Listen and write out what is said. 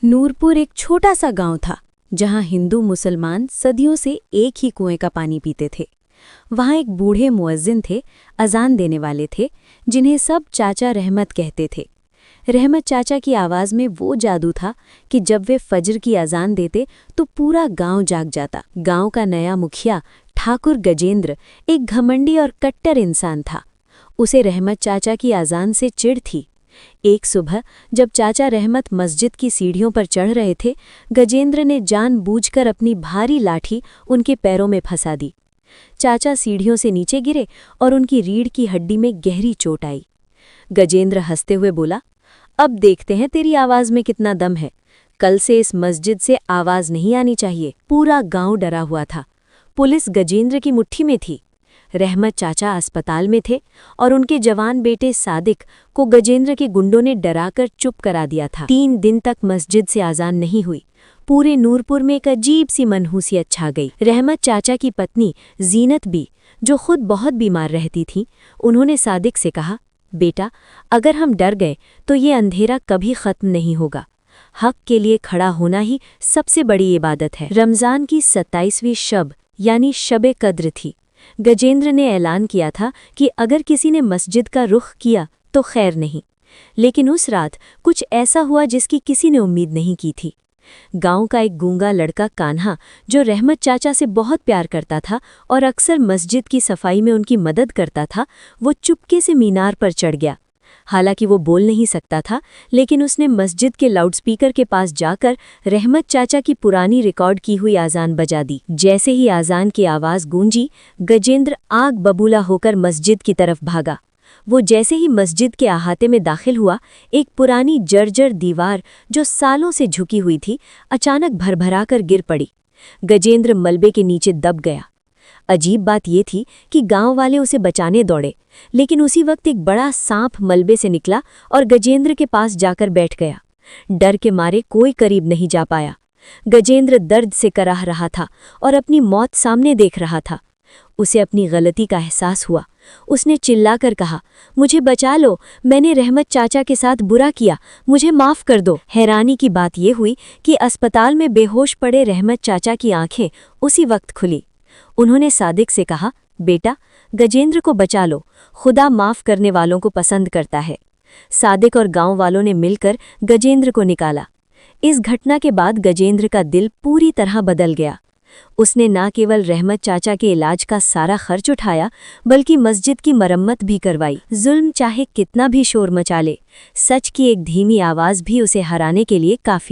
नूरपुर एक छोटा सा गांव था जहां हिंदू मुसलमान सदियों से एक ही कुएं का पानी पीते थे। वहां एक बूढ़े मुअज्जिन थे, अजान देने वाले थे, जिन्हें सब चाचा रहमत कहते थे। रहमत चाचा की आवाज़ में वो जादू था कि जब वे फजर की अजान देते तो पूरा गांव जाग जाता। गांव का नया मुखिया ठाकुर गजेंद्र एक घमंडी और कट्टर इंसान था। उसे रहमत चाचा की अजान से चिढ़ थी। एक सुबह जब चाचा रहमत मस्जिद की सीढ़ियों पर चढ़ रहे थे, गजेंद्र ने जानबूझकर अपनी भारी लाठी उनके पैरों में फंसा दी। चाचा सीढ़ियों से नीचे गिरे और उनकी रीढ़ की हड्डी में गहरी चोट आई। गजेंद्र हंसते हुए बोला, अब देखते हैं तेरी आवाज़ में कितना दम है। कल से इस मस्जिद से आवाज़ नहीं आनी चाहिए। पूरा गांव डरा हुआ था। पुलिस गजेंद्र की मुट्ठी में थी। रहमत चाचा अस्पताल में थे और उनके जवान बेटे सादिक को गजेंद्र के गुंडों ने डराकर चुप करा दिया था। 3 दिन तक मस्जिद से आज़ान नहीं हुई। पूरे नूरपुर में एक अजीब सी मनहूसियत छा गई। रहमत चाचा की पत्नी जीनत भी, जो खुद बहुत बीमार रहती थी, उन्होंने सादिक से कहा, बेटा, अगर हम डर गए तो ये अंधेरा कभी ख़त्म नहीं होगा। हक के लिए खड़ा होना ही सबसे बड़ी इबादत है। रमज़ान की 27वीं शब यानी शब कद्र थी। गजेंद्र ने ऐलान किया था कि अगर किसी ने मस्जिद का रुख किया तो खैर नहीं। लेकिन उस रात कुछ ऐसा हुआ जिसकी किसी ने उम्मीद नहीं की थी। गांव का एक गूंगा लड़का कान्हा, जो रहमत चाचा से बहुत प्यार करता था और अक्सर मस्जिद की सफाई में उनकी मदद करता था, वो चुपके से मीनार पर चढ़ गया। हालांकि वो बोल नहीं सकता था, लेकिन उसने मस्जिद के लाउडस्पीकर के पास जाकर रहमत चाचा की पुरानी रिकॉर्ड की हुई आज़ान बजा दी। जैसे ही आज़ान की आवाज़ गूंजी, गजेंद्र आग बबूला होकर मस्जिद की तरफ भागा। वो जैसे ही मस्जिद के अहाते में दाखिल हुआ, एक पुरानी जर्जर दीवार जो सालों से झुकी हुई थी, अचानक भरभराकर गिर पड़ी। गजेंद्र मलबे के नीचे दब गया। अजीब बात ये थी कि गांव वाले उसे बचाने दौड़े, लेकिन उसी वक्त एक बड़ा सांप मलबे से निकला और गजेंद्र के पास जाकर बैठ गया। डर के मारे कोई करीब नहीं जा पाया। गजेंद्र दर्द से कराह रहा था और अपनी मौत सामने देख रहा था। उसे अपनी गलती का एहसास हुआ। उसने चिल्लाकर कहा, मुझे बचा लो, मैंने रहमत चाचा के साथ बुरा किया, मुझे माफ़ कर दो। हैरानी की बात यह हुई कि अस्पताल में बेहोश पड़े रहमत चाचा की आंखें उसी वक्त खुली। उन्होंने सादिक से कहा, बेटा, गजेंद्र को बचा लो, खुदा माफ़ करने वालों को पसंद करता है। सादिक और गांव वालों ने मिलकर गजेंद्र को निकाला। इस घटना के बाद गजेंद्र का दिल पूरी तरह बदल गया। उसने न केवल रहमत चाचा के इलाज का सारा खर्च उठाया, बल्कि मस्जिद की मरम्मत भी करवाई। जुल्म चाहे कितना भी शोर मचा ले, सच की एक धीमी आवाज़ भी उसे हराने के लिए काफ़ी